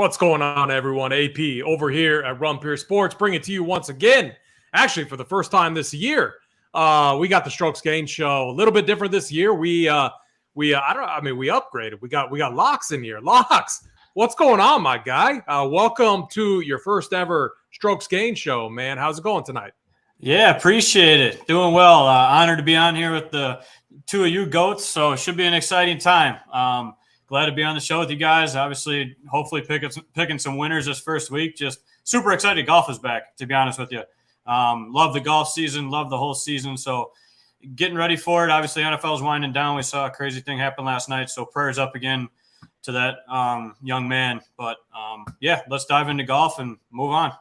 What's going on, everyone? AP over here at Rum Pier Sports, bringing it to you once again. Actually, for the first time this year, we got the Strokes Gain Show. A little bit different this year. We upgraded. We got Locks in here. Locks, what's going on, my guy? Welcome to your first ever Strokes Gain Show, man. How's it going tonight? Yeah, appreciate it. Doing well. Honored to be on here with the two of you goats. So it should be an exciting time. Glad to be on the show with you guys. Obviously, hopefully picking some winners this first week. Just super excited. Golf is back, to be honest with you. Love the golf season. Love the whole season. So getting ready for it. Obviously, NFL's winding down. We saw a crazy thing happen last night. So prayers up again to that young man. But, yeah, let's dive into golf and move on.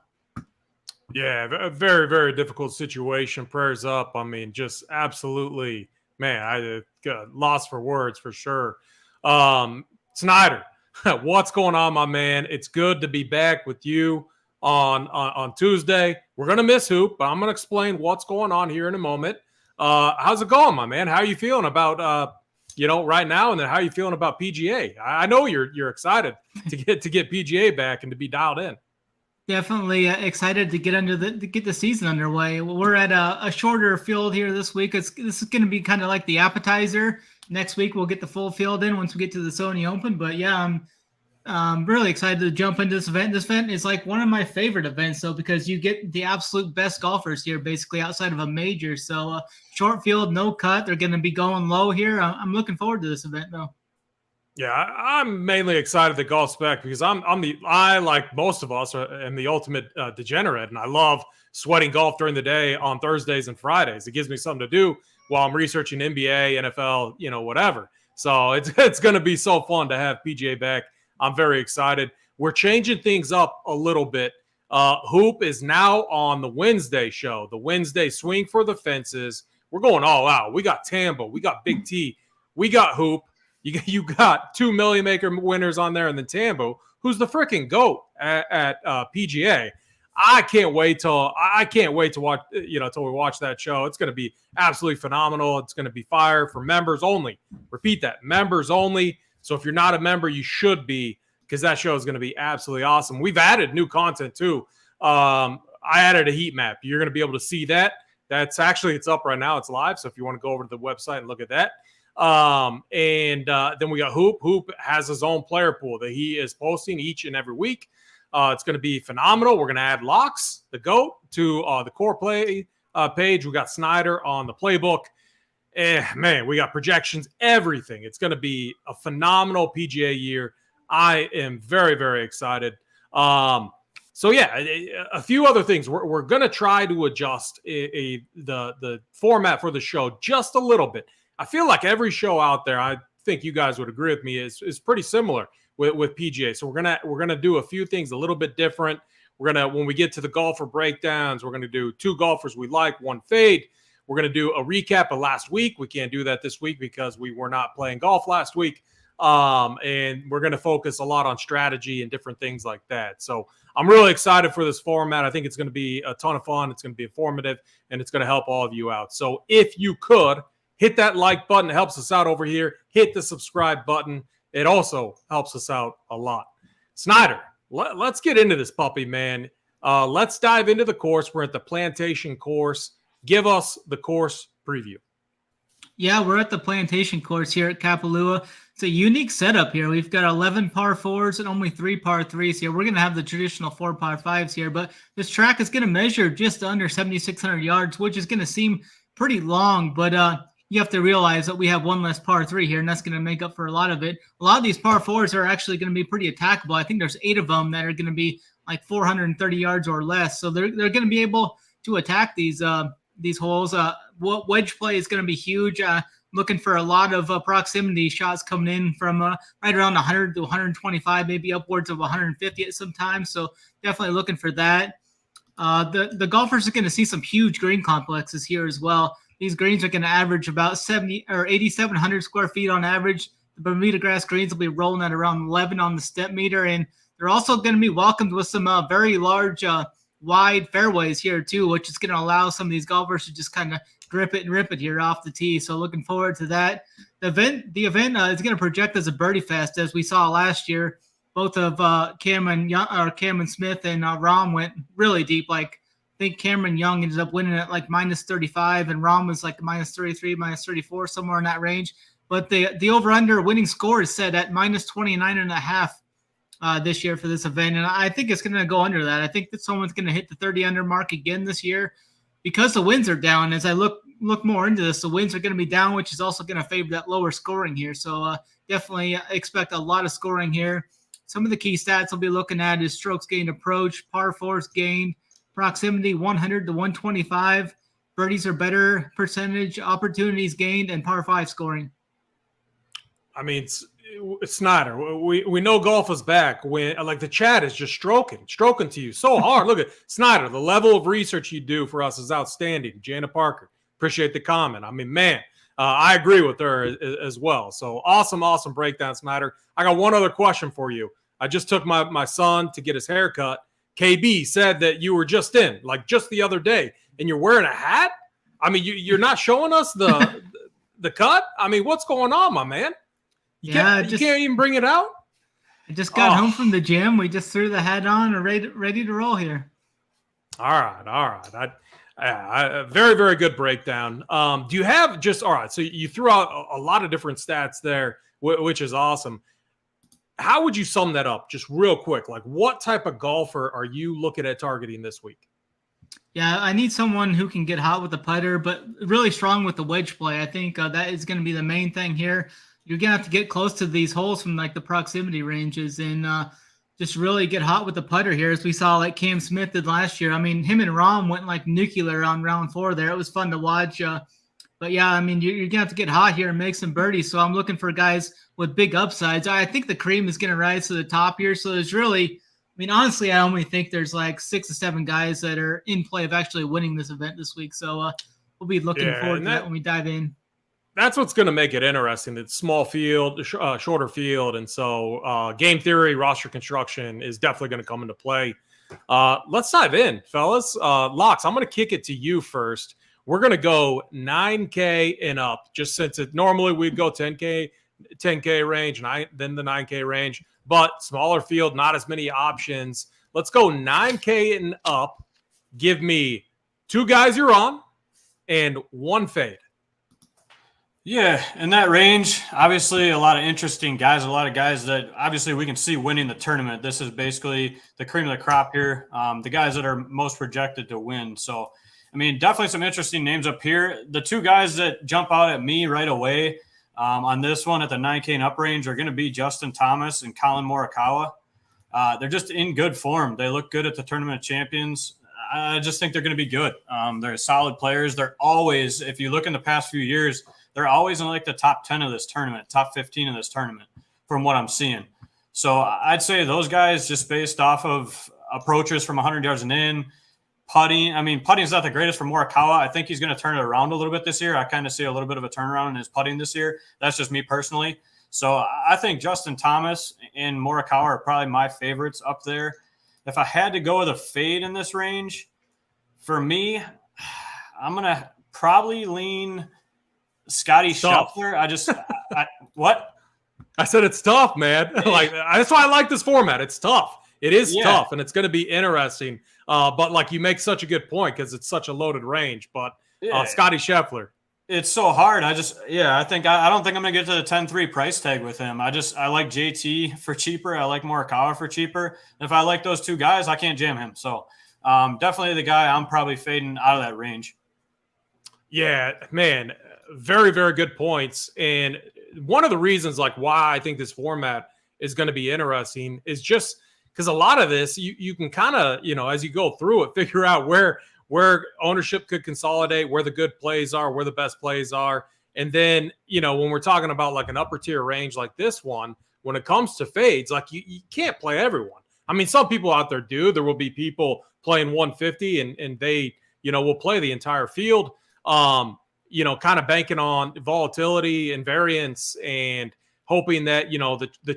Yeah, a very, very difficult situation. Prayers up. I mean, just absolutely, man, I got lost for words for sure. Snyder, what's going on, my man? It's good to be back with you on Tuesday. We're going to miss Hoop, but I'm going to explain what's going on here in a moment. How's it going, my man? How are you feeling about, right now? And then how are you feeling about PGA? I know you're excited to get PGA back and to be dialed in. Definitely excited to get the season underway. We're at a shorter field here this week. This is going to be kind of like the appetizer. Next week we'll get the full field in once we get to the Sony Open. But yeah, I'm really excited to jump into this event. This event is like one of my favorite events, though, because you get the absolute best golfers here, basically outside of a major. So short field, no cut. They're going to be going low here. I'm looking forward to this event, though. Yeah, I'm mainly excited to golf spec because I like most of us am the ultimate degenerate, and I love sweating golf during the day on Thursdays and Fridays. It gives me something to do while I'm researching NBA, NFL, whatever. So it's going to be so fun to have PGA back. I'm very excited. We're changing things up a little bit. Hoop is now on the Wednesday show, the Wednesday Swing for the Fences. We're going all out. We got Tambo, we got Big T, we got Hoop. You got 2 Million Maker winners on there, and then Tambo, who's the freaking GOAT at PGA. I can't wait to watch, till we watch that show. It's going to be absolutely phenomenal. It's going to be fire for members only. Repeat that, members only. So if you're not a member, you should be, because that show is going to be absolutely awesome. We've added new content too. I added a heat map. You're going to be able to see that. It's up right now. It's live. So if you want to go over to the website and look at that. Then we got Hoop. Hoop has his own player pool that he is posting each and every week. It's going to be phenomenal. We're going to add Locks, the GOAT, to the core play page. We got Snyder on the playbook. Man, we got projections, everything. It's going to be a phenomenal PGA year. I am very, very excited. So yeah, a few other things. We're going to try to adjust the format for the show just a little bit. I feel like every show out there, I think you guys would agree with me, is pretty similar with PGA. So we're gonna do a few things a little bit different. When we get to the golfer breakdowns, we're gonna do 2 golfers we like, 1 fade. We're gonna do a recap of last week. We can't do that this week because we were not playing golf last week. And we're gonna focus a lot on strategy and different things like that. So I'm really excited for this format. I think it's gonna be a ton of fun. It's gonna be informative, and it's gonna help all of you out. So if you could, hit that like button. It helps us out over here. Hit the subscribe button. It also helps us out a lot. Snyder, let's get into this puppy, man. Let's dive into the course. We're at the Plantation course. Give us the course preview. Yeah, we're at the Plantation course here at Kapalua. It's a unique setup here. We've got 11 par 4s and only 3 par 3s here. We're going to have the traditional 4 par 5s here, but this track is going to measure just under 7,600 yards, which is going to seem pretty long, but you have to realize that we have 1 less par 3 here, and that's going to make up for a lot of it. A lot of these par 4s are actually going to be pretty attackable. I think there's 8 of them that are going to be like 430 yards or less. So they're going to be able to attack these holes. Wedge play is going to be huge. Looking for a lot of proximity shots coming in from right around 100 to 125, maybe upwards of 150 at some time. So definitely looking for that. The golfers are going to see some huge green complexes here as well. These greens are going to average about 70 or 8,700 square feet on average. The Bermuda grass greens will be rolling at around 11 on the step meter, and they're also going to be welcomed with some very large, wide fairways here too, which is going to allow some of these golfers to just kind of grip it and rip it here off the tee. So looking forward to that. The event is going to project as a birdie fest, as we saw last year. both of Cameron Smith and Rahm went really deep. Like I think Cameron Young ended up winning at like -35, and Rahm was like -33, -34, somewhere in that range. But the over/under winning score is set at -29.5 this year for this event, and I think it's going to go under that. I think that someone's going to hit the 30 under mark again this year because the winds are down. As I look more into this, the winds are going to be down, which is also going to favor that lower scoring here. So definitely expect a lot of scoring here. Some of the key stats I'll be looking at is strokes gained approach, par fours gained, proximity 100 to 125, birdies or better percentage, opportunities gained, and par 5 scoring. I mean, it's Snyder. We know golf is back. When like the chat is just stroking to you so hard. Look at Snyder. The level of research you do for us is outstanding. Jana Parker, appreciate the comment. I mean, man, I agree with her as well. So awesome breakdown, Snyder. I got one other question for you. I just took my son to get his hair cut. KB said that you were just the other day, and you're wearing a hat. I mean, you're not showing us the cut. I mean, what's going on, my man? You can't even bring it out? I just got home from the gym. We just threw the hat on and ready to roll here. All right. Very, very good breakdown. Do you have all right, so you threw out a lot of different stats there, which is awesome. How would you sum that up just real quick? Like, what type of golfer are you looking at targeting this week? Yeah, I need someone who can get hot with the putter, but really strong with the wedge play. I think that is going to be the main thing here. You're going to have to get close to these holes from like the proximity ranges and just really get hot with the putter here, as we saw like Cam Smith did last year. I mean, him and Rahm went like nuclear on round 4 there. It was fun to watch. But yeah, I mean, you're going to have to get hot here and make some birdies. So I'm looking for guys with big upsides. I think the cream is going to rise to the top here. So there's really, I mean, honestly, I only think there's like 6 to 7 guys that are in play of actually winning this event this week. So we'll be looking forward to that when we dive in. That's what's going to make it interesting. It's small field, shorter field. And so game theory, roster construction is definitely going to come into play. Let's dive in, fellas. Locks, I'm going to kick it to you first. We're going to go 9K and up, just since normally we'd go 10K range, then the 9K range, but smaller field, not as many options. Let's go 9K and up. Give me 2 guys you're on and 1 fade. Yeah, in that range, obviously a lot of interesting guys, a lot of guys that obviously we can see winning the tournament. This is basically the cream of the crop here, the guys that are most projected to win. So, I mean, definitely some interesting names up here. The 2 guys that jump out at me right away on this one at the 9K and up range are going to be Justin Thomas and Colin Morikawa. They're just in good form. They look good at the Tournament of Champions. I just think they're going to be good. They're solid players. They're always, if you look in the past few years, they're always in like the top 10 of this tournament, top 15 of this tournament from what I'm seeing. So I'd say those guys, just based off of approaches from 100 yards and in, putting. I mean, putting is not the greatest for Morikawa. I think he's going to turn it around a little bit this year. I kind of see a little bit of a turnaround in his putting this year. That's just me personally. So I think Justin Thomas and Morikawa are probably my favorites up there. If I had to go with a fade in this range, for me, I'm going to probably lean Scotty Scheffler. What? I said it's tough, man. Like that's why I like this format. It's tough. It is tough, and it's going to be interesting. But like you make such a good point because it's such a loaded range. But Scotty Scheffler, it's so hard. I don't think I'm going to get to the 10-3 price tag with him. I like JT for cheaper. I like Morikawa for cheaper. If I like those 2 guys, I can't jam him. So definitely the guy I'm probably fading out of that range. Yeah, man. Very, very good points. And one of the reasons like why I think this format is going to be interesting is just because a lot of this you can kind of, as you go through it, figure out where ownership could consolidate, where the good plays are, where the best plays are. And then, when we're talking about like an upper tier range like this one, when it comes to fades, like you can't play everyone. I mean, some people out there do. There will be people playing 150 and they, will play the entire field. Kind of banking on volatility and variance and hoping that, the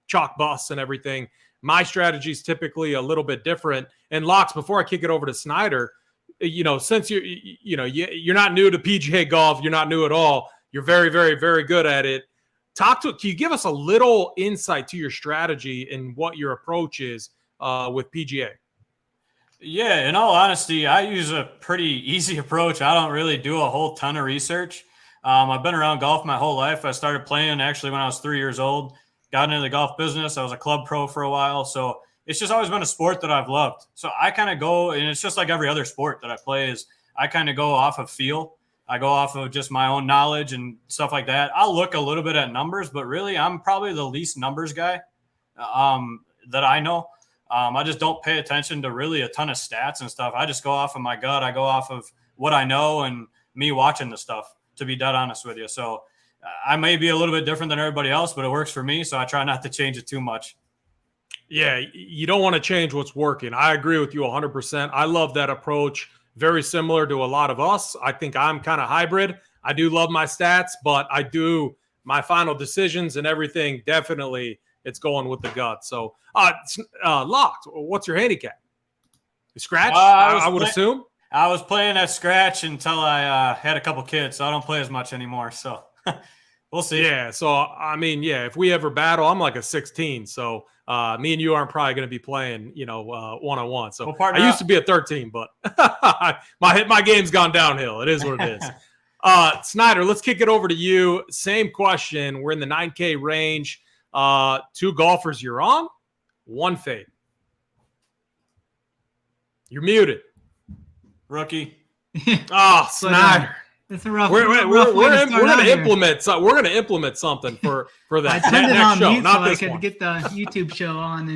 chalk busts and everything. My strategy is typically a little bit different. And Locks, before I kick it over to Snyder, since you're not new to PGA golf, you're not new at all. You're very, very, very good at it. Can you give us a little insight to your strategy and what your approach is with PGA? Yeah, in all honesty, I use a pretty easy approach. I don't really do a whole ton of research. I've been around golf my whole life. I started playing actually when I was 3 years old, got into the golf business. I was a club pro for a while. So it's just always been a sport that I've loved. So I kind of go, and it's just like every other sport that I play is I kind of go off of feel. I go off of just my own knowledge and stuff like that. I'll look a little bit at numbers, but really I'm probably the least numbers guy that I know. I just don't pay attention to really a ton of stats and stuff. I just go off of my gut. I go off of what I know and me watching the stuff, to be dead honest with you. So I may be a little bit different than everybody else, but it works for me. So I try not to change it too much. Yeah, you don't want to change what's working. I agree with you 100%. I love that approach. Very similar to a lot of us. I think I'm kind of hybrid. I do love my stats, but I do my final decisions and everything. Definitely, it's going with the gut. So, Locked, what's your handicap? Scratch, I would assume? I was playing at scratch until I had a couple kids, so I don't play as much anymore. So, we'll see. Yeah, so, I mean, yeah, if we ever battle, I'm like a 16. So, me and you aren't probably going to be playing, one-on-one. So, I used to be a 13, but my game's gone downhill. It is what it is. Snyder, let's kick it over to you. Same question. We're in the 9K range. 2 golfers you're on, 1 fade. You're muted. Rookie. Snyder. It's a rough. We're going to implement. We're going to implement something for that. I turned it on show, mute not so this I could one. get the YouTube show on.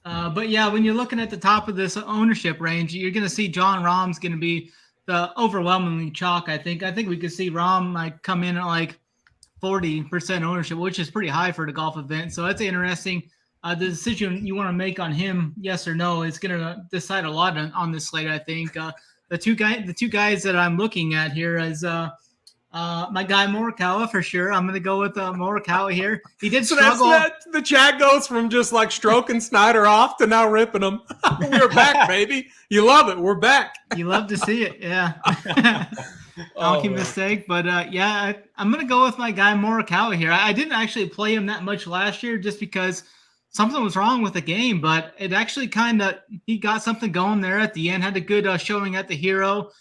And but yeah, when you're looking at the top of this ownership range, you're going to see John Rahm's going to be the overwhelmingly chalk. I think we could see Rahm might come in at like 40% ownership, which is pretty high for the golf event. So that's interesting. The decision you want to make on him, yes or no, is going to decide a lot on this slate. I think the two guys that I'm looking at here is my guy Morikawa for sure. I'm going to go with Morikawa here. He did struggle. The chat goes from just like stroking Snyder off to now ripping him. We're back, baby. You love it. We're back. You love to see it, yeah. Donkey mistake, but yeah, I'm going to go with my guy Morikawa here. I didn't actually play him that much last year just because something was wrong with the game, but it actually he got something going there at the end, had a good showing at the Hero,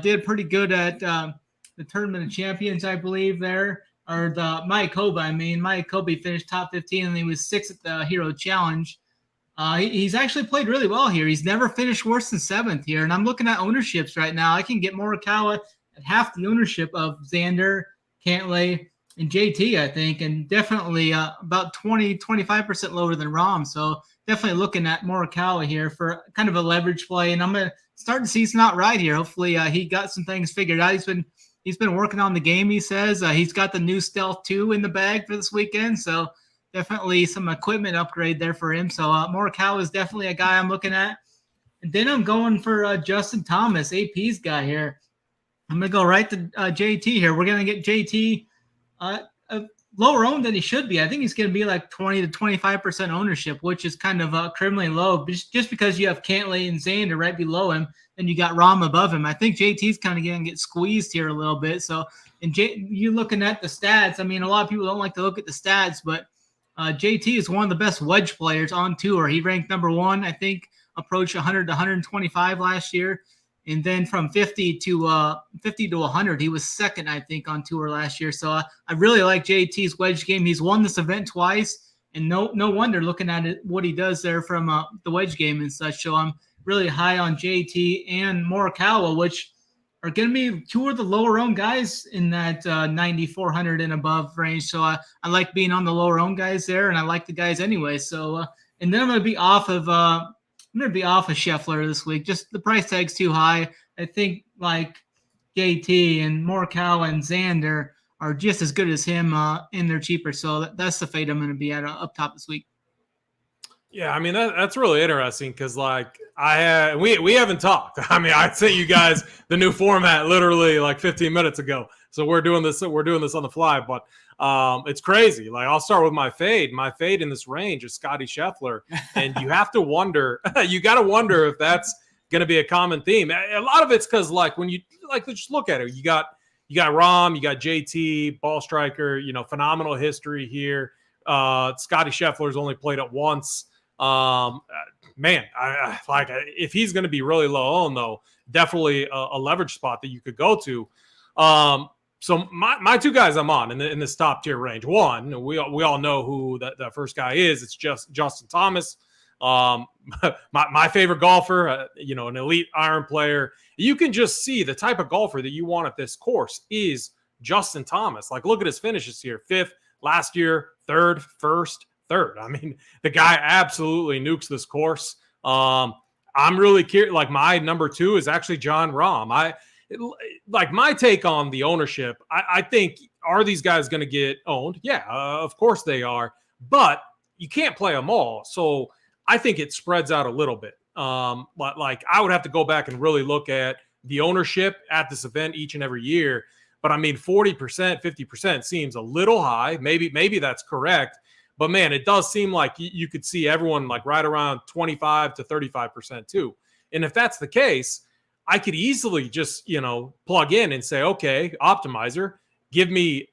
did pretty good at the Tournament of Champions, I believe there, or the Mayakoba. Mayakoba finished top 15 and he was 6th at the Hero Challenge. He's actually played really well here. He's never finished worse than 7th here, and I'm looking at ownerships right now. I can get Morikawa at half the ownership of Xander, Cantlay, and JT, I think, and definitely about 20-25% lower than Rahm. So definitely looking at Morikawa here for kind of a leverage play. And I'm going to start to see it's not right here. Hopefully he got some things figured out. He's been working on the game, he says. He's got the new Stealth 2 in the bag for this weekend. So definitely some equipment upgrade there for him. So Morikawa is definitely a guy I'm looking at. And then I'm going for Justin Thomas, AP's guy here. I'm going to go right to JT here. We're going to get JT lower owned than he should be. I think he's going to be like 20-25% ownership, which is kind of criminally low. Just because you have Cantlay and Xander right below him, and you got Rahm above him. I think JT's kind of going to get squeezed here a little bit. So, and you looking at the stats. I mean, a lot of people don't like to look at the stats, but JT is one of the best wedge players on tour. He ranked number 1, I think, approached 100 to 125 last year. And then from 50 to 100, he was 2nd, I think, on tour last year. So I really like JT's wedge game. He's won this event twice, and no wonder looking at it, what he does there from the wedge game and such. So I'm really high on JT and Morikawa, which are going to be 2 of the lower owned guys in that 9,400 and above range. So I like being on the lower owned guys there, and I like the guys anyway. So and then I'm going to be off of Scheffler this week. Just the price tag's too high. I think like JT and Morikawa and Xander are just as good as him, and they're cheaper. So that's the fate I'm going to be at up top this week. Yeah, I mean that's really interesting because like we haven't talked. I mean, I sent you guys the new format literally like 15 minutes ago. So we're doing this on the fly, but it's crazy. Like I'll start with my fade. My fade in this range is Scotty Scheffler, and you have to wonder. You got to wonder if that's going to be a common theme. A lot of it's because like when you like just look at it, you got you got Rahm, you got JT, ball striker, phenomenal history here. Scotty Scheffler's only played it once. Man, I like if he's going to be really low owned though, definitely a leverage spot that you could go to. So my two guys I'm on in this top tier range. One, we all know who that first guy is. It's just Justin Thomas. My favorite golfer, an elite iron player. You can just see the type of golfer that you want at this course is Justin Thomas. Like, look at his finishes here: 5th last year, 3rd, 1st, 3rd. I mean, the guy absolutely nukes this course. I'm really curious. Like, my number 2 is actually Jon Rahm. My take on the ownership. I think, are these guys going to get owned? Yeah, of course they are. But you can't play them all. So I think it spreads out a little bit. But like, I would have to go back and really look at the ownership at this event each and every year. But I mean, 40%, 50% seems a little high. Maybe that's correct. But man, it does seem like you could see everyone like right around 25 to 35% too. And if that's the case, I could easily just, plug in and say, okay, optimizer, give me,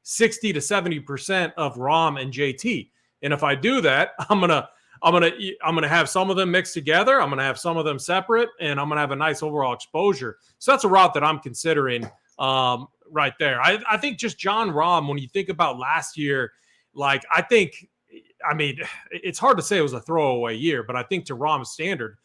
60 to 70% of Rahm and JT. And if I do that, I'm gonna have some of them mixed together. I'm gonna have some of them separate, and I'm gonna have a nice overall exposure. So that's a route that I'm considering right there. I think just Jon Rahm, when you think about last year, like it's hard to say it was a throwaway year, but I think to Rahm's standards,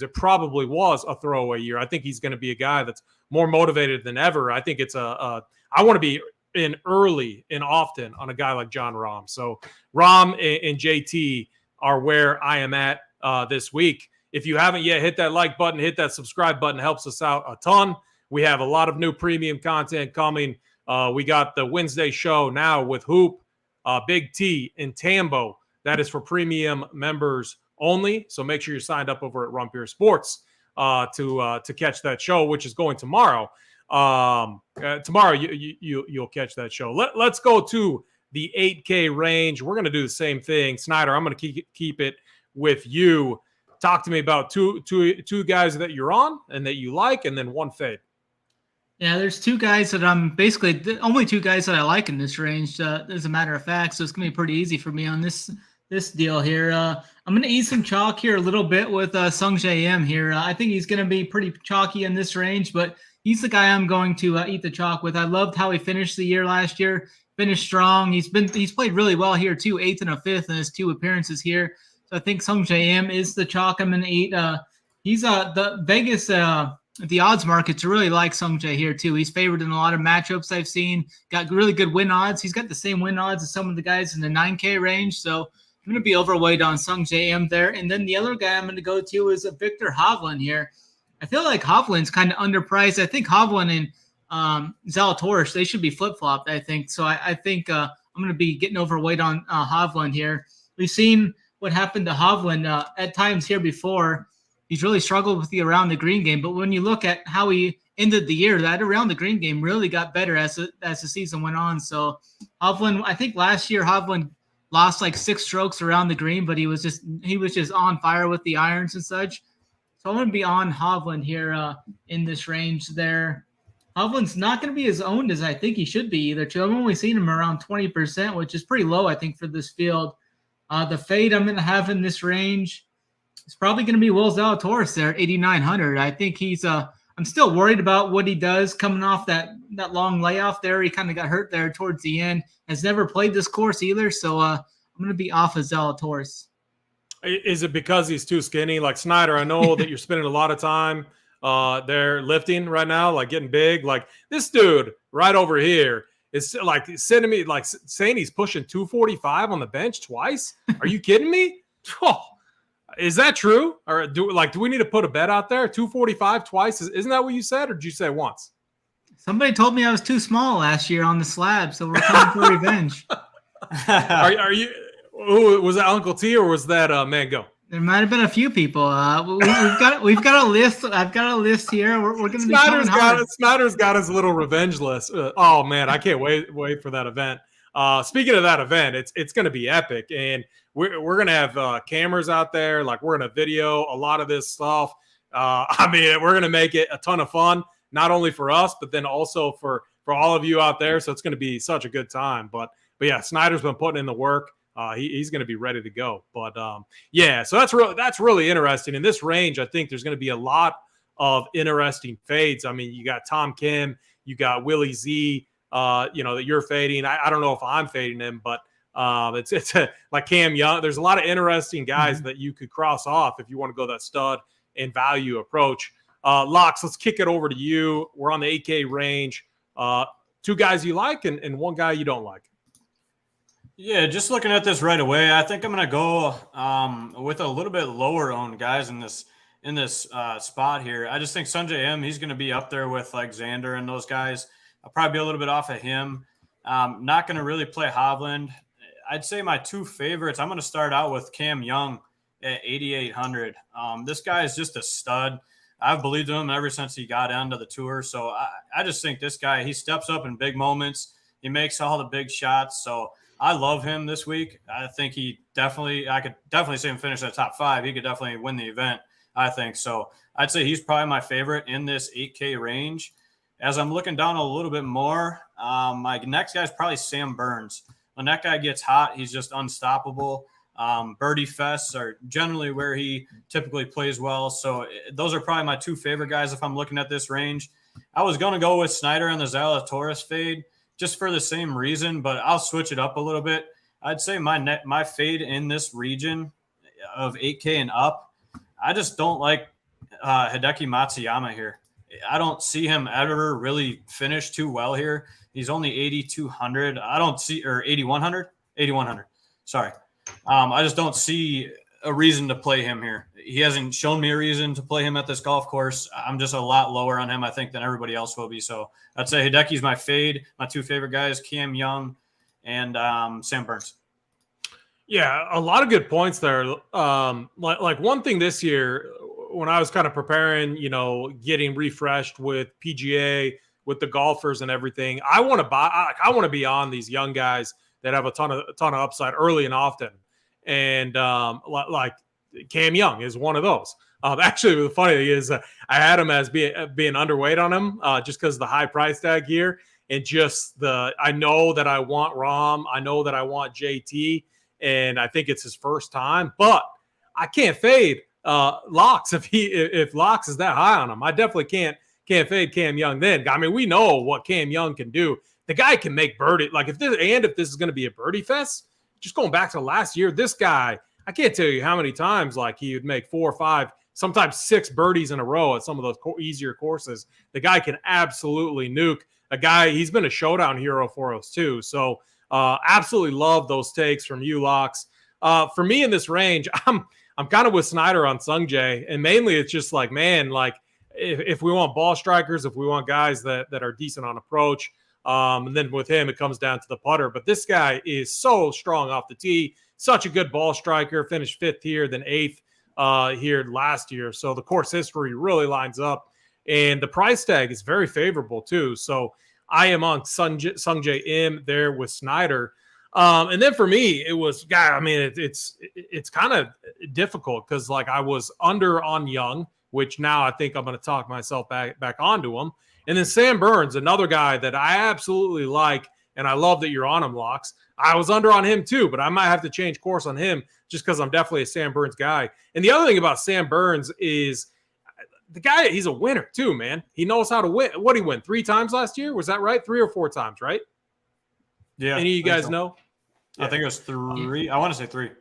it probably was a throwaway year. I think he's going to be a guy that's more motivated than ever. I think it's I want to be in early and often on a guy like Jon Rahm. So Rahm and JT are where I am at this week. If you haven't yet, hit that like button, hit that subscribe button. It helps us out a ton. We have a lot of new premium content coming. We got the Wednesday show now with Hoop, Big T, and Tambo. That is for premium members only. So make sure you're signed up over at Rumpier Sports to catch that show, which is going tomorrow. Tomorrow you'll catch that show. Let's go to the 8K range. We're going to do the same thing. Snyder, I'm going to keep it with you. Talk to me about two guys that you're on and that you like, and then one fade. Yeah, there's 2 guys that I'm basically the only 2 guys that I like in this range, as a matter of fact. So it's going to be pretty easy for me on this deal here. I'm going to eat some chalk here a little bit with Sungjae Im here. I think he's going to be pretty chalky in this range, but he's the guy I'm going to eat the chalk with. I loved how he finished the year last year. Finished strong. He's played really well here too, 8th and a 5th in his 2 appearances here. So I think Sungjae Im is the chalk I'm going to eat. He's the Vegas the odds markets really like Sungjae here too. He's favored in a lot of matchups I've seen. Got really good win odds. He's got the same win odds as some of the guys in the 9K range. So I'm going to be overweight on Sungjae Im there. And then the other guy I'm going to go to is Victor Hovland here. I feel like Hovland's kind of underpriced. I think Hovland and Zalatoris, they should be flip-flopped, I think. So I think I'm going to be getting overweight on Hovland here. We've seen what happened to Hovland at times here before. He's really struggled with the around the green game. But when you look at how he ended the year, that around the green game really got better as the season went on. So Hovland, I think last year Hovland lost like 6 strokes around the green, but he was just on fire with the irons and such. So I'm going to be on Hovland here in this range there. Hovland's not going to be as owned as I think he should be either. Too. I've only seen him around 20%, which is pretty low, I think, for this field. The fade I'm going to have in this range is probably going to be Will Zalatoris there, 8,900. I think he's I'm still worried about what he does coming off that long layoff there. He kind of got hurt there towards the end. Has never played this course either, so I'm going to be off of Zalatoris. Is it because he's too skinny? Like, Snyder, I know that you're spending a lot of time there lifting right now, like getting big. Like, this dude right over here is like sending me, like saying he's pushing 245 on the bench twice. Are you kidding me? Oh, is that true? Or do we need to put a bet out there? 245 twice? Isn't that what you said, or did you say once? Somebody told me I was too small last year on the slab, so we're coming for revenge. Are you? Who was that, Uncle T, or was that Mango? There might have been a few people. We've got a list. I've got a list here. We're going to be coming hard. Snyder's got his little revenge list. Oh man, I can't wait for that event. Speaking of that event, it's going to be epic, and we're going to have cameras out there. Like, we're going to video a lot of this stuff. I mean, we're going to make it a ton of fun. not only for us, but then also for all of you out there. So it's going to be such a good time. But yeah, Snyder's been putting in the work. He's going to be ready to go. But yeah, so that's really interesting. In this range, I think there's going to be a lot of interesting fades. I mean, you got Tom Kim, you got Willie Z, that you're fading. I don't know if I'm fading him, but it's like Cam Young. There's a lot of interesting guys that you could cross off if you want to go that stud and value approach. Locks, let's kick it over to you. We're on the 8K range. 2 guys you like and 1 guy you don't like. Yeah, just looking at this right away, I think I'm going to go with a little bit lower owned guys in this spot here. I just think Sungjae M, he's going to be up there with like Xander and those guys. I'll probably be a little bit off of him. Not going to really play Hovland. I'd say my 2 favorites, I'm going to start out with Cam Young at 8,800. This guy is just a stud. I've believed in him ever since he got onto the tour. So I just think this guy, he steps up in big moments. He makes all the big shots. So I love him this week. I think I could definitely see him finish at top 5. He could definitely win the event, I think. So I'd say he's probably my favorite in this 8K range. As I'm looking down a little bit more, my next guy is probably Sam Burns. When that guy gets hot, he's just unstoppable. Birdie fests are generally where he typically plays well. So those are probably my 2 favorite guys if I'm looking at this range. I was going to go with Snyder and the Zalatoris fade just for the same reason, but I'll switch it up a little bit. I'd say my fade in this region of 8K and up, I just don't like Hideki Matsuyama here. I don't see him ever really finish too well here. He's only 8,200. I don't see, or 8,100? 8,100. Sorry. I just don't see a reason to play him here. He hasn't shown me a reason to play him at this golf course. I'm just a lot lower on him, I think, than everybody else will be. So I'd say Hideki's my fade. My 2 favorite guys, Cam Young and Sam Burns. Yeah, a lot of good points there. Like one thing this year, when I was kind of preparing, getting refreshed with PGA, with the golfers and everything, I want to be on these young guys that have a ton of upside early and often. And like Cam Young is one of those. Actually, the funny thing is I had him as being underweight on him just because of the high price tag here. And just I know that I want Rahm. I know that I want JT. And I think it's his first time. But I can't fade Locks if Locks is that high on him. I definitely can't fade Cam Young then. I mean, we know what Cam Young can do. The guy can make birdie. Like if this is going to be a birdie fest, just going back to last year, this guy, I can't tell you how many times like he would make 4 or 5, sometimes 6 birdies in a row at some of those easier courses. The guy can absolutely nuke a guy. He's been a showdown hero for us too. So absolutely love those takes from you, Locks. For me in this range, I'm kind of with Snyder on Sungjae, and mainly it's just like, man, like if we want ball strikers, if we want guys that are decent on approach, and then with him, it comes down to the putter. But this guy is so strong off the tee, such a good ball striker, finished 5th here, then 8th here last year. So the course history really lines up, and the price tag is very favorable too. So I am on Sungjae M there with Snyder. And then for me, it was, I mean, it's kind of difficult because like I was under on Young, which now I think I'm going to talk myself back onto him. And then Sam Burns, another guy that I absolutely like, and I love that you're on him, Locks. I was under on him too, but I might have to change course on him just because I'm definitely a Sam Burns guy. And the other thing about Sam Burns is the guy, he's a winner too, man. He knows how to win. What did he win? 3 times last year? Was that right? 3 or 4 times, right? Yeah. Any of you guys know? I think it was 3. I want to say 3.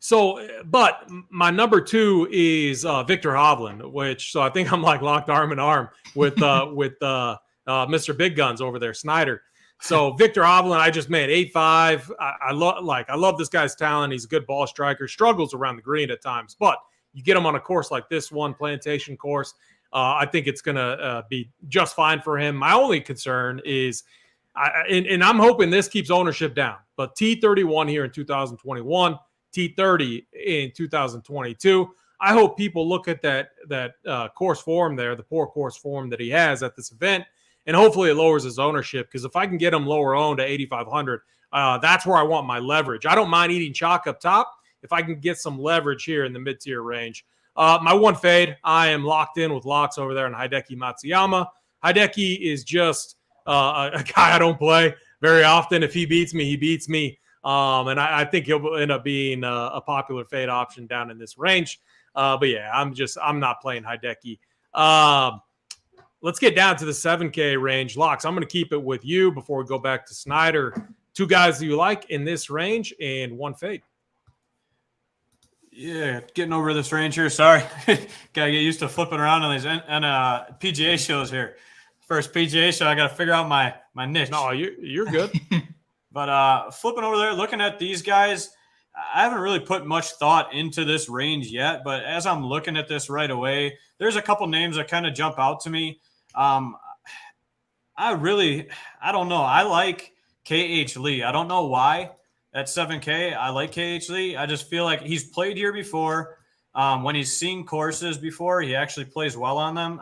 So, but my number 2 is Victor Hovland, so I think I'm like locked arm in arm with Mr. Big Guns over there, Snyder. So Victor Hovland, I just made 8.5. I love this guy's talent. He's a good ball striker, struggles around the green at times, but you get him on a course like this one, Plantation course. I think it's going to be just fine for him. My only concern is, and I'm hoping this keeps ownership down, but T31 here in 2021, T30 in 2022. I hope people look at that course form there, the poor course form that he has at this event, and hopefully it lowers his ownership, because if I can get him lower owned to 8,500, that's where I want my leverage. I don't mind eating chalk up top if I can get some leverage here in the mid-tier range. My one fade, I am locked in with locks over there in Hideki Matsuyama. Hideki is just a guy I don't play very often. If he beats me, he beats me. And I think he'll end up being a popular fade option down in this range. But yeah, I'm not playing Hideki. Let's get down to the 7K range. Locks, I'm going to keep it with you before we go back to Snyder. 2 guys that you like in this range and 1 fade. Yeah, getting over this range here. Sorry. Gotta get used to flipping around on these PGA shows here. First PGA show, I got to figure out my niche. No, you're good. But flipping over there, looking at these guys, I haven't really put much thought into this range yet. But as I'm looking at this right away, there's a couple names that kind of jump out to me. I don't know. I like KH Lee. I don't know why. At 7K, I like KH Lee. I just feel like he's played here before. When he's seen courses before, he actually plays well on them.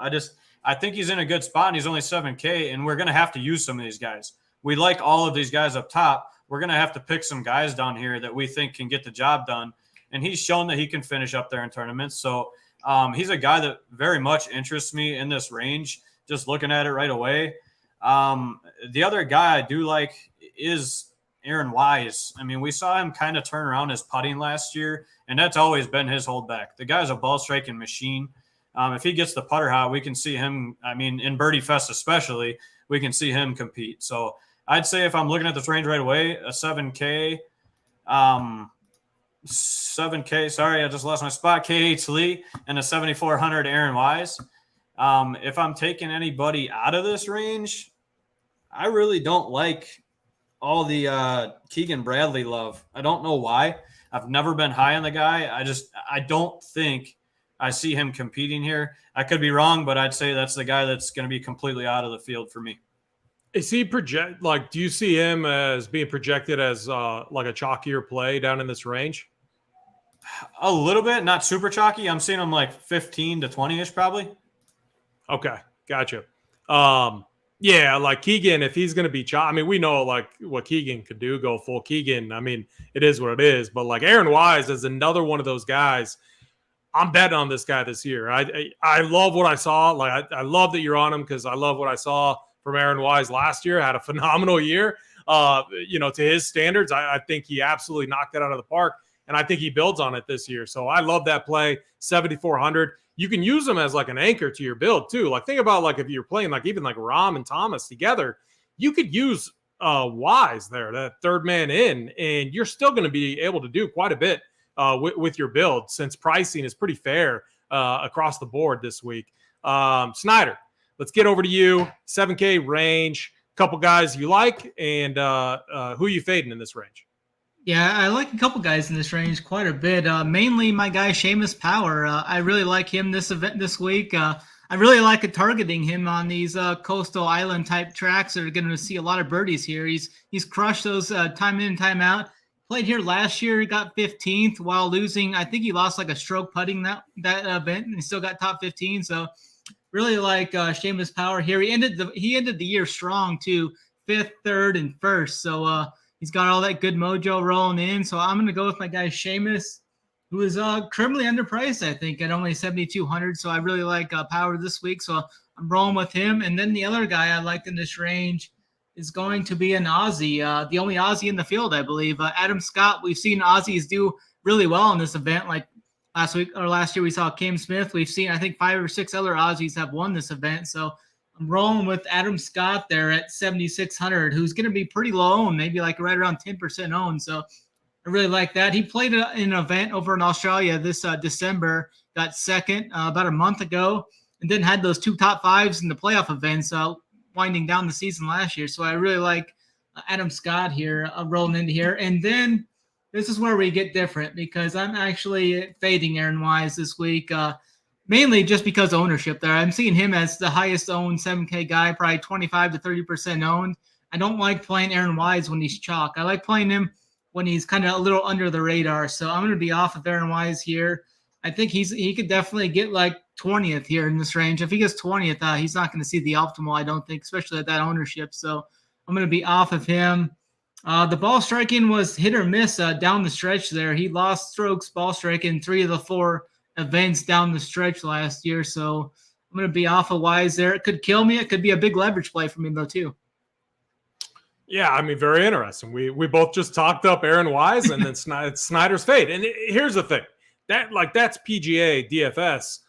I think he's in a good spot, and he's only 7K, and we're going to have to use some of these guys. We like all of these guys up top. We're going to have to pick some guys down here that we think can get the job done, and he's shown that he can finish up there in tournaments. So he's a guy that very much interests me in this range, just looking at it right away. The other guy I do like is Aaron Wise. I mean, we saw him kind of turn around his putting last year, and that's always been his holdback. The guy's a ball striking machine. If he gets the putter hot, we can see him. I mean, in Birdie Fest especially, we can see him compete. So I'd say if I'm looking at this range right away, a 7K, sorry, I just lost my spot, KH Lee, and a 7,400 Aaron Wise. If I'm taking anybody out of this range, I really don't like all the Keegan Bradley love. I don't know why. I've never been high on the guy. I don't think I see him competing here. I could be wrong, but I'd say that's the guy that's going to be completely out of the field for me. Is he do you see him as being projected as like a chalkier play down in this range? A little bit, not super chalky. I'm seeing him like 15 to 20-ish probably. Okay, gotcha. Yeah, like Keegan, if he's going to be I mean, we know like what Keegan could do, go full Keegan. I mean, it is what it is. But like Aaron Wise is another one of those guys. I'm betting on this guy this year. I love what I saw. Like I love that you're on him because I love what I saw from Aaron Wise last year. Had a phenomenal year. To his standards, I think he absolutely knocked it out of the park, and I think he builds on it this year. So I love that play. 7,400. You can use them as like an anchor to your build too. Like think about like if you're playing like even like Rahm and Thomas together, you could use Wise there, that third man in, and you're still going to be able to do quite a bit with your build since pricing is pretty fair across the board this week. Snyder, let's get over to you. 7K range, couple guys you like, and who you fading in this range? Yeah, I like a couple guys in this range quite a bit. Mainly my guy Seamus Power. I really like him this week. I really like targeting him on these coastal island type tracks that are going to see a lot of birdies here. He's crushed those time in and time out. Played here last year, he got 15th while losing. I think he lost like a stroke putting that event, and he still got top 15. So really like Seamus Power here. He ended the year strong too, 5th, 3rd, and 1st. So he's got all that good mojo rolling in. So I'm going to go with my guy Seamus, who is criminally underpriced, I think, at only 7,200. So I really like Power this week. So I'm rolling with him. And then the other guy I like in this range is going to be an Aussie, the only Aussie in the field, I believe. Adam Scott. We've seen Aussies do really well in this event. Like last year, we saw Cam Smith. We've seen, I think, 5 or 6 other Aussies have won this event. So I'm rolling with Adam Scott there at 7,600, who's going to be pretty low owned, maybe like right around 10% owned. So I really like that. He played in an event over in Australia this December, got second about a month ago, and then had those 2 top 5s in the playoff events winding down the season last year. So I really like Adam Scott here rolling into here. And then this is where we get different because I'm actually fading Aaron Wise this week, mainly just because of ownership there. I'm seeing him as the highest owned 7K guy, probably 25 to 30% owned. I don't like playing Aaron Wise when he's chalk. I like playing him when he's kind of a little under the radar. So I'm going to be off of Aaron Wise here. I think he could definitely get like 20th here in this range. If he gets 20th, he's not going to see the optimal, I don't think, especially at that ownership. So I'm going to be off of him. The ball striking was hit or miss down the stretch there. He lost strokes ball striking 3 of the 4 events down the stretch last year. So I'm going to be off of Wise there. It could kill me. It could be a big leverage play for me, though, too. Yeah, I mean, very interesting. We both just talked up Aaron Wise and then Snyder's fade. And here's the thing. That's PGA DFS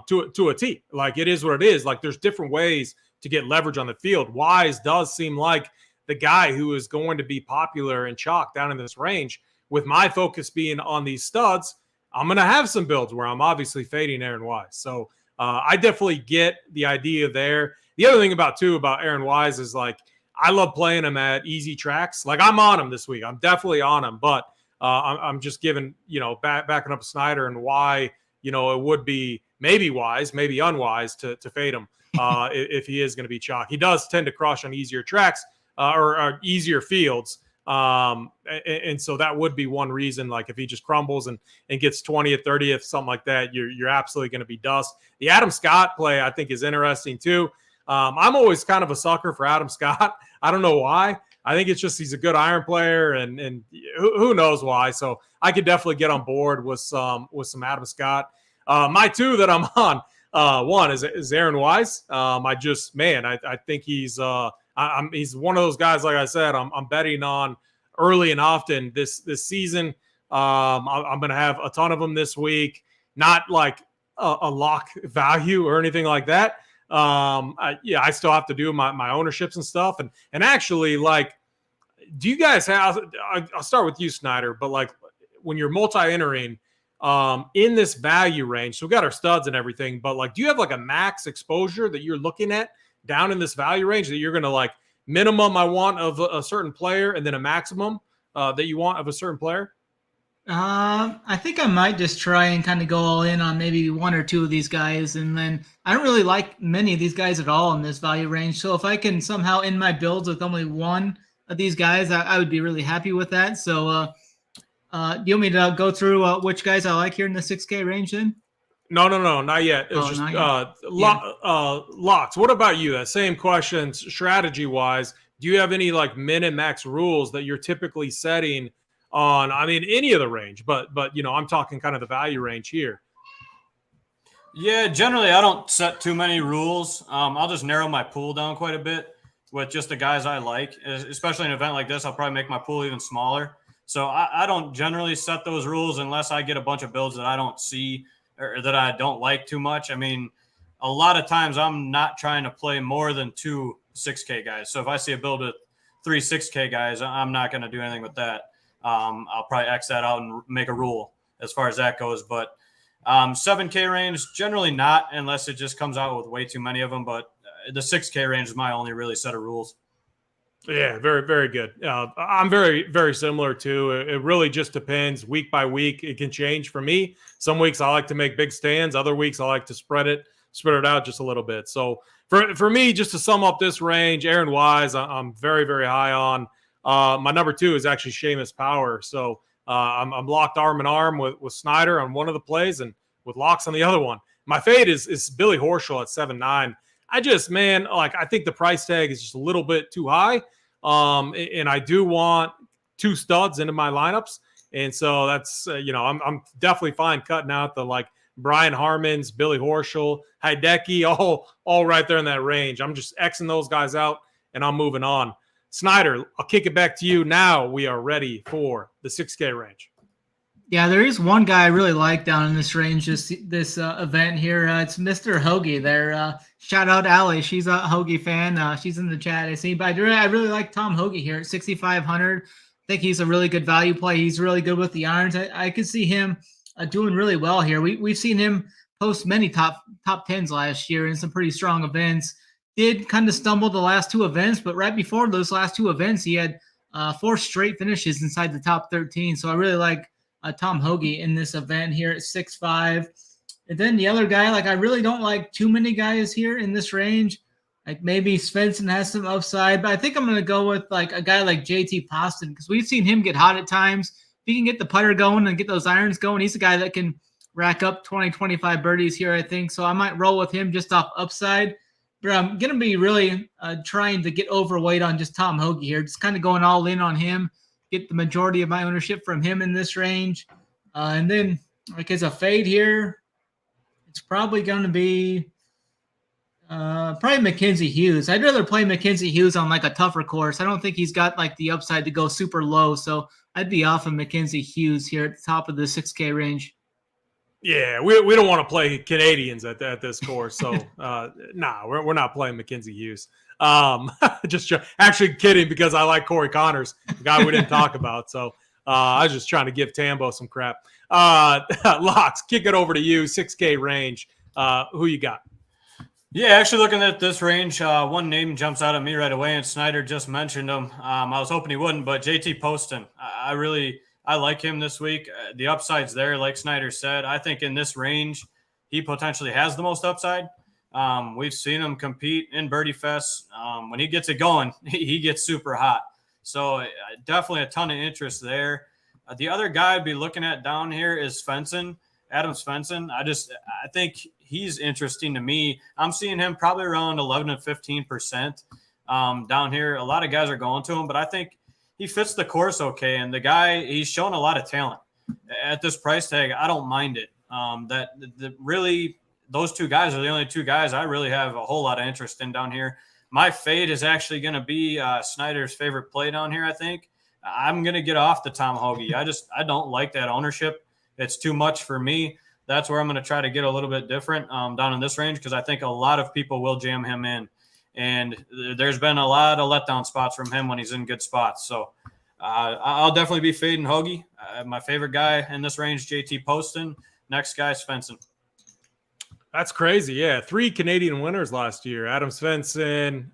to a T. Like, it is what it is. Like, there's different ways to get leverage on the field. Wise does seem like the guy who is going to be popular and chalk down in this range. With my focus being on these studs, I'm going to have some builds where I'm obviously fading Aaron Wise. So I definitely get the idea there. The other thing about Aaron Wise is, like, I love playing him at easy tracks. Like, I'm on him this week. I'm definitely on him, but I'm just giving, backing up Snyder and why, it would be maybe wise, maybe unwise to fade him if he is going to be chalk. He does tend to crush on easier tracks or easier fields. And so that would be one reason, like, if he just crumbles and gets 20th, 30th, something like that, you're absolutely going to be dust. The Adam Scott play, I think, is interesting too. I'm always kind of a sucker for Adam Scott. I don't know why. I think it's just he's a good iron player, and who knows why. So I could definitely get on board with some Adam Scott. My two that I'm on, one is Aaron Wise. I think he's he's one of those guys. Like I said, I'm betting on early and often this season. I'm going to have a ton of them this week. Not like a lock value or anything like that. I still have to do my ownerships and stuff. And actually, like, do you guys have, I'll start with you, Snyder, but like when you're multi-entering in this value range, so we've got our studs and everything, but like, do you have like a max exposure that you're looking at down in this value range that you're going to, like, minimum I want of a certain player and then a maximum that you want of a certain player? I think I might just try and kind of go all in on maybe one or two of these guys. And then I don't really like many of these guys at all in this value range. So if I can somehow end my builds with only one of these guys, I would be really happy with that. So do you want me to go through which guys I like here in the 6K range then? No, not yet. It was locks. What about you? That same question, strategy-wise. Do you have any like min and max rules that you're typically setting on, I mean, any of the range, but I'm talking kind of the value range here? Yeah, generally I don't set too many rules. I'll just narrow my pool down quite a bit with just the guys I like. Especially in an event like this, I'll probably make my pool even smaller. So I don't generally set those rules unless I get a bunch of builds that I don't see or that I don't like too much. I mean, a lot of times I'm not trying to play more than 2 6K guys. So if I see a build with 3 6K guys, I'm not going to do anything with that. I'll probably X that out and make a rule as far as that goes. But 7K range, generally not, unless it just comes out with way too many of them. But the 6K range is my only really set of rules. Yeah, very, very good. I'm very, very similar too. It really just depends week by week. It can change for me. Some weeks I like to make big stands. Other weeks I like to spread it out just a little bit. So for me, just to sum up this range, Aaron Wise, I'm very, very high on. My number 2 is actually Seamus Power. So I'm locked arm in arm with Snyder on one of the plays and with locks on the other one. My fade is Billy Horschel at 7-9. I think the price tag is just a little bit too high. And I do want 2 studs into my lineups. And so that's, I'm definitely fine cutting out the like Brian Harmons, Billy Horschel, Hideki, all right there in that range. I'm just Xing those guys out and I'm moving on. Snyder, I'll kick it back to you. Now we are ready for the 6K range. Yeah, there is one guy I really like down in this range, this event here. It's Mr. Hoagie there. Shout out Allie. She's a Hoagie fan. She's in the chat, I see. But I really like Tom Hoagie here at 6,500. I think he's a really good value play. He's really good with the irons. I could see him doing really well here. We've seen him post many top 10s last year in some pretty strong events. Did kind of stumble the last 2 events, but right before those last 2 events, he had 4 straight finishes inside the top 13. So I really like Tom Hoagie in this event here at 6'5". And then the other guy, I really don't like too many guys here in this range. Like maybe Svensson has some upside, but I think I'm going to go with a guy like JT Poston because we've seen him get hot at times. If he can get the putter going and get those irons going, he's a guy that can rack up 20, 25 birdies here, I think. So I might roll with him just off upside. But I'm going to be really trying to get overweight on just Tom Hoagie here, just kind of going all in on him, get the majority of my ownership from him in this range. And then like as a fade here, it's probably going to be probably Mackenzie Hughes. I'd rather play Mackenzie Hughes on like a tougher course. I don't think he's got like the upside to go super low. So I'd be off of Mackenzie Hughes here at the top of the 6K range. Yeah, we don't want to play Canadians at this course. So, we're not playing Mackenzie Hughes. Actually kidding, because I like Corey Connors, the guy we didn't talk about. So I was just trying to give Tambo some crap. Locks, kick it over to you, 6K range. Who you got? Yeah, actually looking at this range, one name jumps out at me right away, and Snyder just mentioned him. I was hoping he wouldn't, but JT Poston. I like him this week. The upside's there, like Snyder said. I think in this range, he potentially has the most upside. We've seen him compete in Birdie Fest. When he gets it going, he gets super hot. So definitely a ton of interest there. The other guy I'd be looking at down here is Svensson, Adam Svensson. I think he's interesting to me. I'm seeing him probably around 11 to 15% down here. A lot of guys are going to him, but I think he fits the course okay. And the guy, he's shown a lot of talent at this price tag. I don't mind it. Really, those two guys are the only two guys I really have a whole lot of interest in down here. My fade is actually going to be Snyder's favorite play down here, I think. I'm going to get off the Tom Hoagie. I don't like that ownership. It's too much for me. That's where I'm going to try to get a little bit different down in this range, because I think a lot of people will jam him in. And there's been a lot of letdown spots from him when he's in good spots. So I'll definitely be fading Hoagie. My favorite guy in this range, JT Poston. Next guy, Svensson. That's crazy. Yeah, 3 Canadian winners last year: Adam Svensson,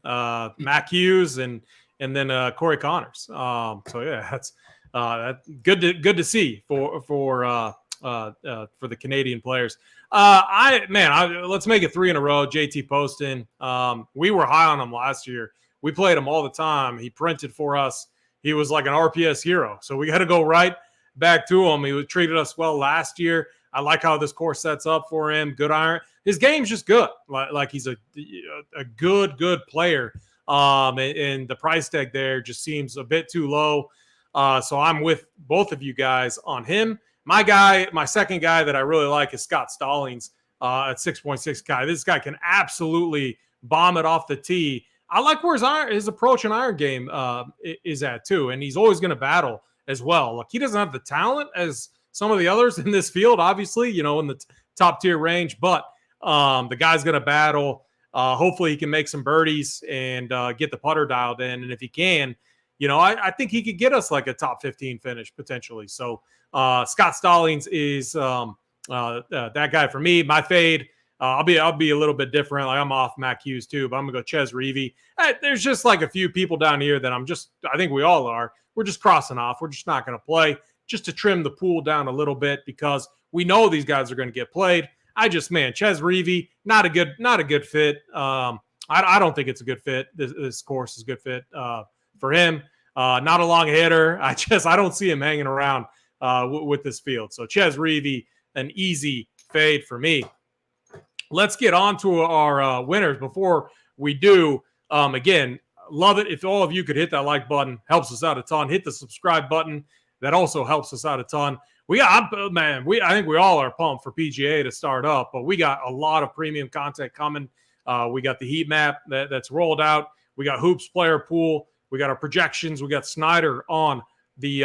Mac Hughes, and then Corey Connors. So yeah, that's good to see for the Canadian players. Let's make it 3 in a row. JT Poston. We were high on him last year. We played him all the time. He printed for us. He was like an RPS hero. So we got to go right back to him. He treated us well last year. I like how this course sets up for him. Good iron. His game's just good. Like he's a good player. And the price tag there just seems a bit too low. So I'm with both of you guys on him. My second guy that I really like is Scott Stallings at 6.6K. This guy can absolutely bomb it off the tee. I like where his approach and iron game is at too, and he's always going to battle as well. Like, he doesn't have the talent as some of the others in this field, obviously, in the top tier range, but the guy's going to battle. Hopefully he can make some birdies and get the putter dialed in. And if he can, I think he could get us like a top 15 finish potentially. So Scott Stallings is that guy for me. My fade, I'll be a little bit different. Like, I'm off Mac Hughes too, but I'm gonna go Ches Reavie. There's just like a few people down here that I think we all are. We're just crossing off. We're just not gonna play, just to trim the pool down a little bit, because we know these guys are going to get played. Ches Reavie, not a good fit. I don't think it's a good fit. This course is a good fit for him. Not a long hitter. I don't see him hanging around with this field. So Ches Reavie, an easy fade for me. Let's get on to our winners. Before we do, again, love it if all of you could hit that like button. Helps us out a ton. Hit the subscribe button. That also helps us out a ton. I think we all are pumped for PGA to start up, but we got a lot of premium content coming. We got the heat map that's rolled out. We got Hoops player pool. We got our projections. We got Snyder on the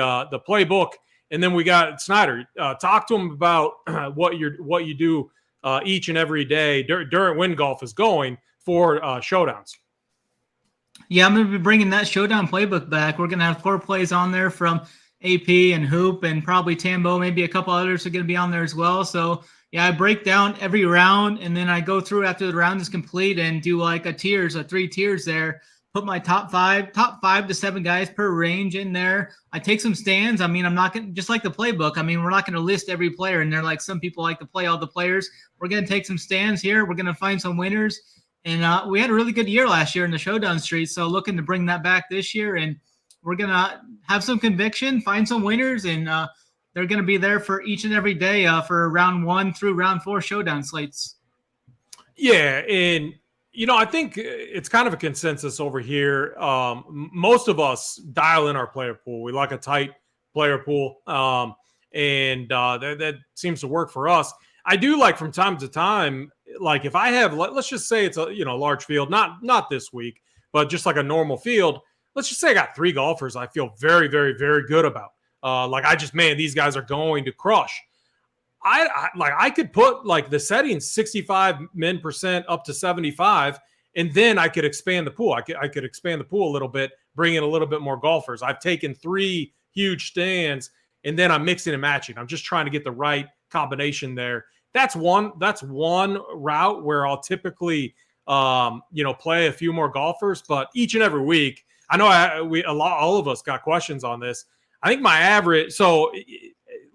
playbook, and then we got Snyder. Talk to him about what you do each and every day during when golf is going for showdowns. Yeah, I'm going to be bringing that showdown playbook back. We're going to have 4 plays on there from AP and Hoop, and probably Tambo, maybe a couple others are going to be on there as well. So yeah, I break down every round, and then I go through after the round is complete and do like 3 tiers there. Put my top 5 to 7 guys per range in there. I take some stands. I'm not going to, just like the playbook. We're not going to list every player in there like some people like to play all the players. We're going to take some stands here. We're going to find some winners. And we had a really good year last year in the showdown street. So looking to bring that back this year, and we're going to have some conviction, find some winners, and they're going to be there for each and every day for round 1 through round 4 showdown slates. Yeah, and I think it's kind of a consensus over here. Most of us dial in our player pool. We like a tight player pool. and that seems to work for us. I do like from time to time, like if I have, let's just say it's a large field, not this week, but just like a normal field. Let's just say I got 3 golfers I feel very, very, very good about. These guys are going to crush. I could put like the settings 65% up to 75, and then I could expand the pool. I could expand the pool a little bit, bring in a little bit more golfers. I've taken 3 huge stands, and then I'm mixing and matching. I'm just trying to get the right combination there. That's one route where I'll typically play a few more golfers, but each and every week, I know all of us got questions on this. I think my average, so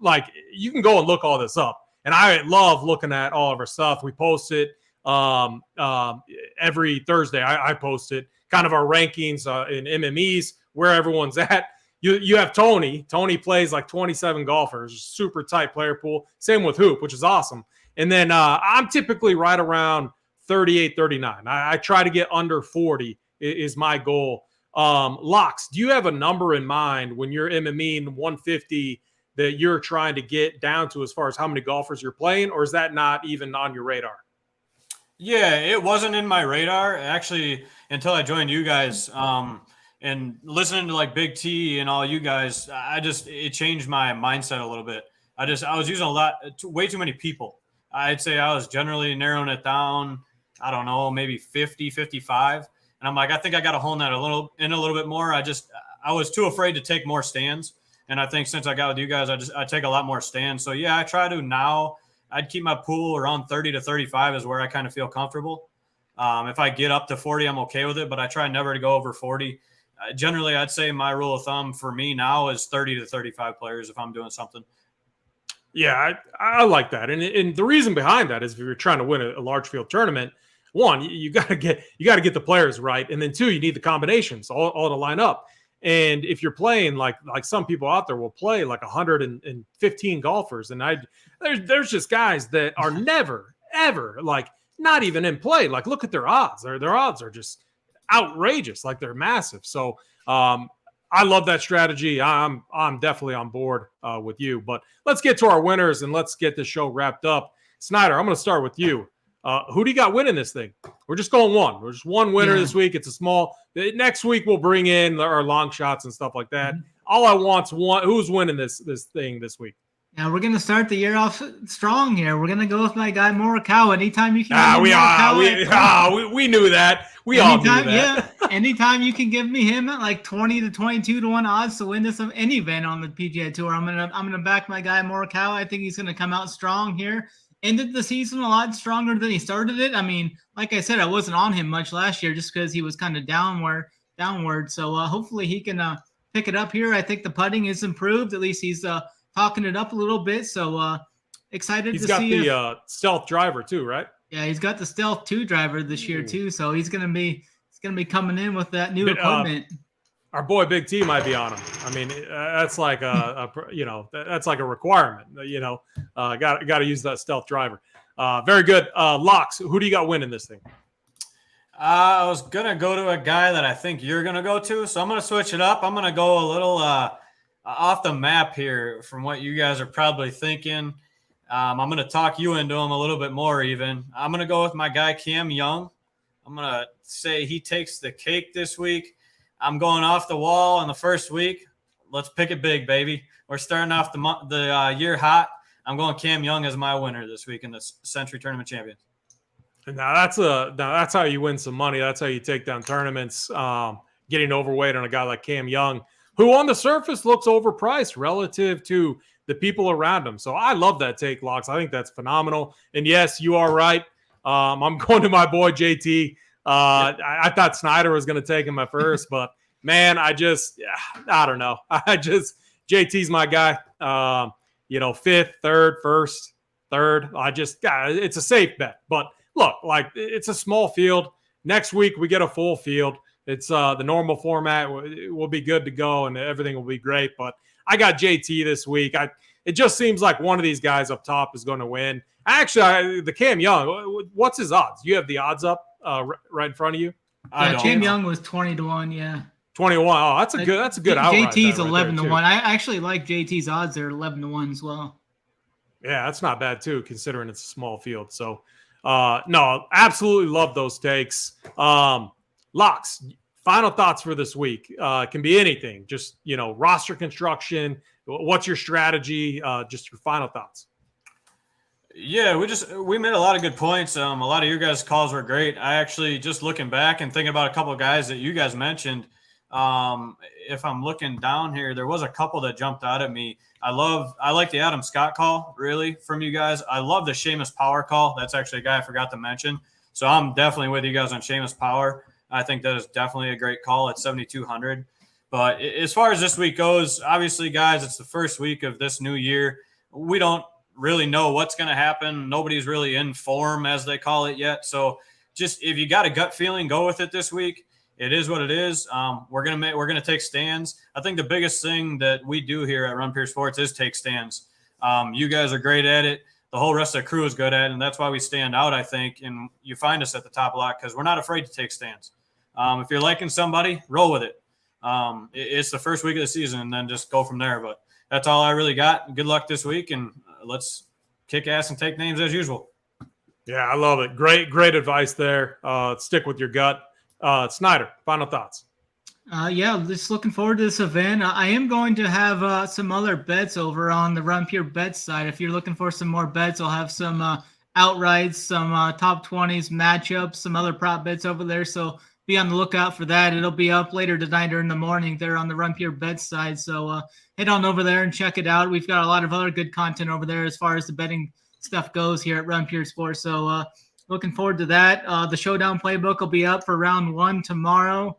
like you can go and look all this up, and I love looking at all of our stuff. We post it every Thursday. I post it, kind of our rankings in MMEs, where everyone's at. You have Tony. Tony plays like 27 golfers, super tight player pool. Same with Hoop, which is awesome. And then I'm typically right around 38, 39. I try to get under 40 is my goal. Locks, do you have a number in mind when you're MMEing 150 that you're trying to get down to as far as how many golfers you're playing, or is that not even on your radar? Yeah, it wasn't in my radar actually until I joined you guys. And listening to like Big T and all you guys, it changed my mindset a little bit. I was using way too many people. I'd say I was generally narrowing it down. I don't know, maybe 50, 55. And I'm like, I think I got to hone that a little bit more. I was too afraid to take more stands. And I think since I got with you guys, I take a lot more stands. So yeah, I try to now. I'd keep my pool around 30 to 35 is where I kind of feel comfortable. If I get up to 40, I'm okay with it, but I try never to go over 40. Generally, I'd say my rule of thumb for me now is 30 to 35 players if I'm doing something. Yeah, I like that. And the reason behind that is if you're trying to win a large field tournament, one, you got to get the players right. And then 2, you need the combinations all to line up. And if you're playing like some people out there will play like 115 golfers, and there's just guys that are never, ever, like not even in play. Like look at their odds. Their odds are just outrageous, like they're massive. So I love that strategy. I'm definitely on board with you. But let's get to our winners and let's get the show wrapped up. Snyder, I'm going to start with you. Who do you got winning this thing? We're just going one. We're just one winner this week. It's a small. Next week we'll bring in our long shots and stuff like that. All I want's one. Who's winning this thing this week? Yeah, we're going to start the year off strong here. We're going to go with my guy Morikawa. Anytime you can we knew that. We all knew that. Yeah, anytime you can give me him at like 20 to 22 to 1 odds to win this any event on the PGA Tour, I'm gonna back my guy Morikawa. I think he's going to come out strong here. Ended the season a lot stronger than he started it. I mean, like I said, I wasn't on him much last year just because he was kind of downward. So hopefully he can pick it up here. I think the putting is improved. At least he's talking it up a little bit. So excited to see. He's got the stealth driver too, right? Yeah, he's got the Stealth 2 driver this year too. So he's gonna be coming in with that new equipment. Our boy Big T might be on him. I mean, that's like that's like a requirement. Got to use that stealth driver. Very good. Locks. Who do you got winning this thing? I was gonna go to a guy that I think you're gonna go to, so I'm gonna switch it up. I'm gonna go a little off the map here from what you guys are probably thinking. I'm gonna talk you into him a little bit more. Even I'm gonna go with my guy Cam Young. I'm gonna say he takes the cake this week. I'm going off the wall in the first week. Let's pick it big, baby. We're starting off the year hot. I'm going Cam Young as my winner this week in the Sentry Tournament Champions. Now that's how you win some money. That's how you take down tournaments. Getting overweight on a guy like Cam Young, who on the surface looks overpriced relative to the people around him. So I love that take, Locks. I think that's phenomenal. And yes, you are right. I'm going to my boy JT. I thought Snyder was going to take him at first, but man, I don't know. JT's my guy. Fifth, third, first, third. It's a safe bet. But look, like it's a small field. Next week we get a full field. It's the normal format. We'll be good to go and everything will be great. But I got JT this week. It just seems like one of these guys up top is going to win. Actually, the Cam Young, what's his odds? You have the odds up right in front of you? Cam Young was 20 to 1, yeah. 21. Oh, that's a good outright. JT's bet right 11 to there, 1. I actually like JT's odds there 11 to 1 as well. Yeah, that's not bad too, considering it's a small field. So, no, absolutely love those takes. Locks, final thoughts for this week. Can be anything, just, roster construction. What's your strategy? Just your final thoughts. Yeah, we made a lot of good points. A lot of your guys' calls were great. I actually, just looking back and thinking about a couple of guys that you guys mentioned, if I'm looking down here, there was a couple that jumped out at me. I like the Adam Scott call, really, from you guys. I love the Seamus Power call. That's actually a guy I forgot to mention. So I'm definitely with you guys on Seamus Power. I think that is definitely a great call at 7,200. But as far as this week goes, obviously, guys, it's the first week of this new year. We don't really know what's going to happen. Nobody's really in form, as they call it, yet. So just if you got a gut feeling, go with it this week. It is what it is. We're gonna take stands. I think the biggest thing that we do here at Run Pure Sports is take stands. You guys are great at it. The whole rest of the crew is good at it, and that's why we stand out, I think. And you find us at the top a lot because we're not afraid to take stands. If you're liking somebody, roll with it. It's the first week of the season, and then just go from there. But that's all I really got. Good luck this week, and let's kick ass and take names as usual. Yeah, I love it. Great advice there. Stick with your gut. Snyder, final thoughts. Yeah, just looking forward to this event. I am going to have some other bets over on the Run Pure Bet side. If you're looking for some more bets, I'll have some outrights, some top 20s matchups, some other prop bets over there. So be on the lookout for that. It'll be up later tonight or in the morning there on the Run Pure Bet side. So head on over there and check it out. We've got a lot of other good content over there as far as the betting stuff goes here at Run Pure Sports. So looking forward to that. The Showdown Playbook will be up for round 1 tomorrow.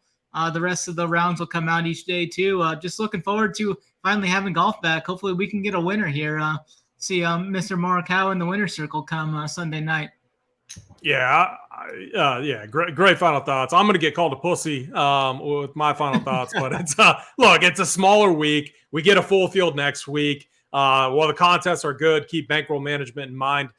The rest of the rounds will come out each day too. Just looking forward to finally having golf back. Hopefully we can get a winner here. See Mr. Morikawa in the winner's circle come Sunday night. Yeah, great final thoughts. I'm going to get called a pussy with my final thoughts, but it's look, it's a smaller week. We get a full field next week. While the contests are good, keep bankroll management in mind.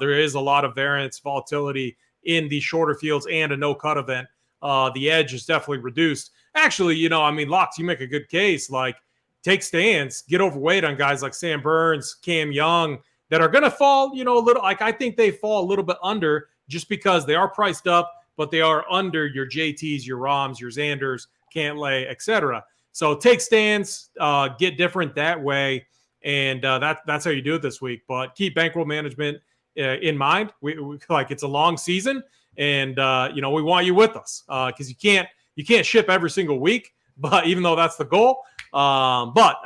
There is a lot of variance, volatility in the shorter fields and a no-cut event. The edge is definitely reduced. Actually, Locks, you make a good case. Like, take stands, get overweight on guys like Sam Burns, Cam Young, that are going to fall, a little. Like, I think they fall a little bit under just because they are priced up, but they are under your JTs, your Roms, your Xanders, Cantlay, etc. So take stands, get different that way, and that's how you do it this week. But keep bankroll management in mind. We like, it's a long season, and we want you with us because you can't ship every single week, but even though that's the goal. But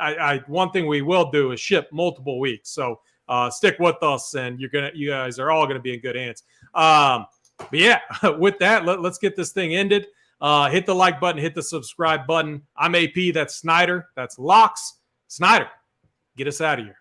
one thing we will do is ship multiple weeks. So stick with us, and you guys are all gonna be in good hands. But yeah, with that, let's get this thing ended. Hit the like button, hit the subscribe button. I'm AP. That's Snyder. That's Locks. Snyder, get us out of here.